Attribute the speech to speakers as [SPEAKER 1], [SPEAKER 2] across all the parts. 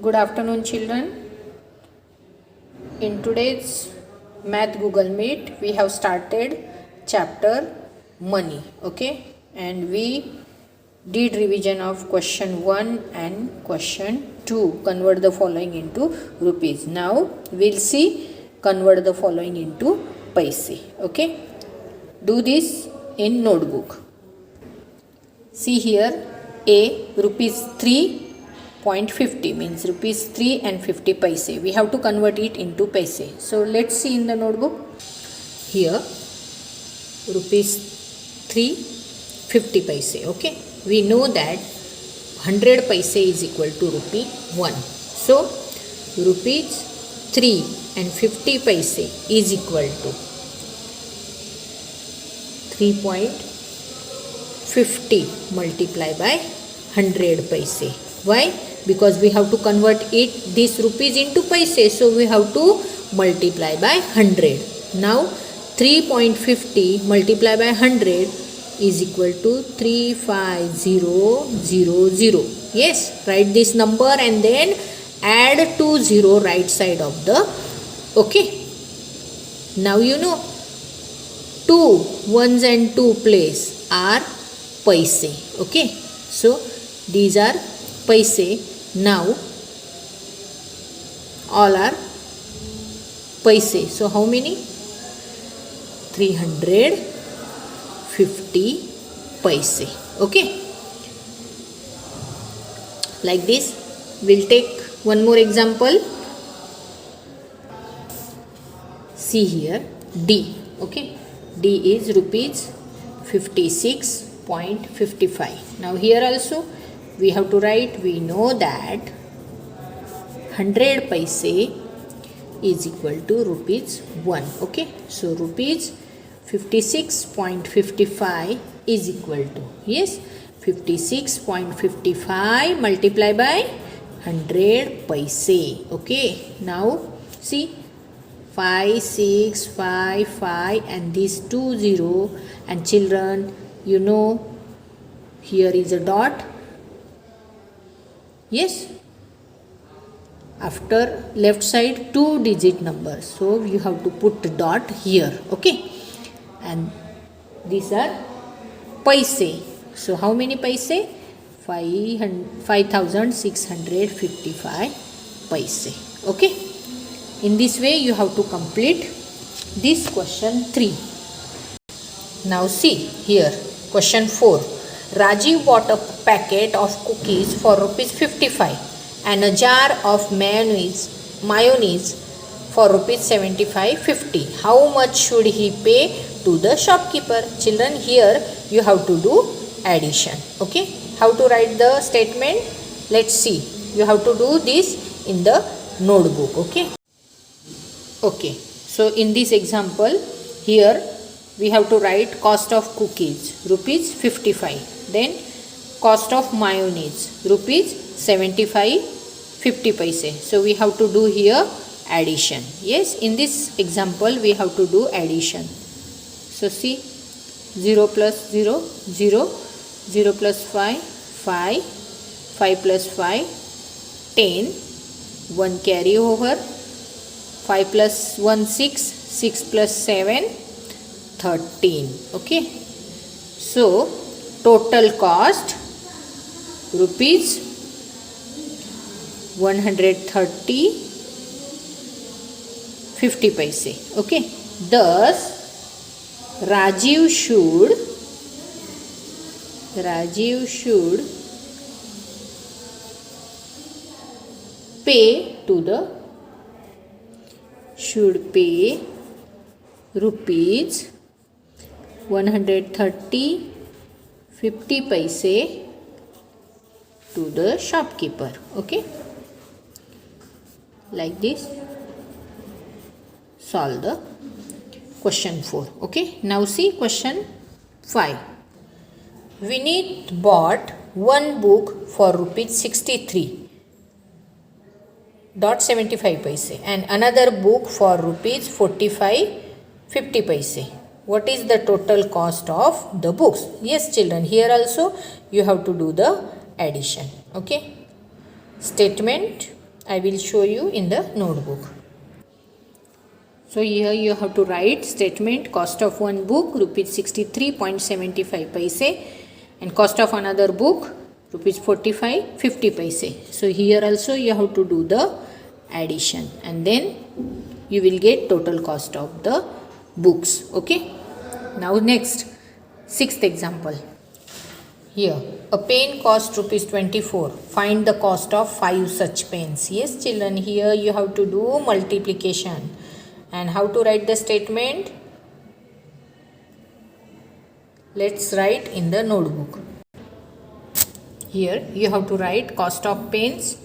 [SPEAKER 1] Good afternoon, children. In today's Math Google Meet, we have started chapter Money. Okay, and we did revision of question 1 and question 2. Convert the following into rupees. Now we'll see convert the following into paise. Okay, do this in notebook. See here, A rupees 3.50 means rupees 3 and 50 paise. We have to convert it into paise. So let's see in the notebook. Here rupees 3.50 paise. Okay, we know that 100 paise is equal to rupee 1. So rupees 3 and 50 paise is equal to 3.50 multiplied by 100 paise. Why? Because we have to convert this rupees into paise, so we have to multiply by 100. Now 3.50 multiplied by 100 is equal to 35000. Yes, write this number and then add 20 right side of the. Okay, now you know 2 ones and 2 place are paise. Okay, so these are paise. Now all are paise. So how many? 350 paise. Okay, like this. We'll take one more example. See here, D. Okay, D is rupees 56.55. Now here also we have to write, we know that 100 paise is equal to rupees 1. Okay, so rupees 56.55 is equal to, yes, 56.55 multiplied by 100 paise. Okay, now see 5, 6, 5, 5 and these 20, and children, you know, here is a dot. Yes, after left side 2-digit number, so you have to put dot here. Okay, and these are paise. So how many paise? 5655 paise. Okay, in this way you have to complete this question 3. Now see here, question 4. Rajiv bought a packet of cookies for rupees 55 and a jar of mayonnaise for rupees 75.50. How much should he pay to the shopkeeper? Children, here you have to do addition. Okay, how to write the statement? Let's see. You have to do this in the notebook. Okay, so in this example here we have to write cost of cookies rupees 55, then cost of mayonnaise rupees 75.50 paise. So we have to do here addition. Yes, in this example we have to do addition. So see, 0 plus 0, 0, 0 plus 5, 5, 5 plus 5, 10, 1 carry over, 5 plus 1, 6, 6 plus 7, 13. Okay, so total cost rupees 130.50 paise. Okay, thus Rajiv should pay rupees 130.50 paise to the shopkeeper. Okay, like this solve the question 4. Okay, now see question 5. Vineet bought one book for rupees 63.75 paise and another book for rupees 45.50 paise. What is the total cost of the books? Yes, children, here also you have to do the addition. Okay, statement I will show you in the notebook. So here you have to write statement cost of one book rupees 63.75 paise and cost of another book rupees 45.50 paise. So here also you have to do the addition and then you will get total cost of the books. Okay. Now next, sixth example. Here a pen cost rupees 24. Find the cost of 5 such pens. Yes children, here you have to do multiplication. And how to write the statement? Let's write in the notebook. Here you have to write cost of pens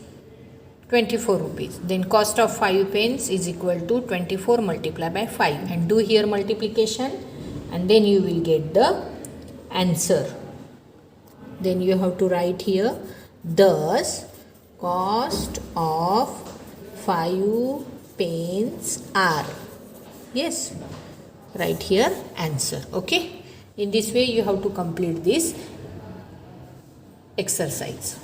[SPEAKER 1] 24 rupees. Then cost of 5 pens is equal to 24 multiplied by 5. And do here multiplication and then you will get the answer. Then you have to write here, thus cost of 5 pens are. Yes, write here answer. Okay. In this way you have to complete this exercise.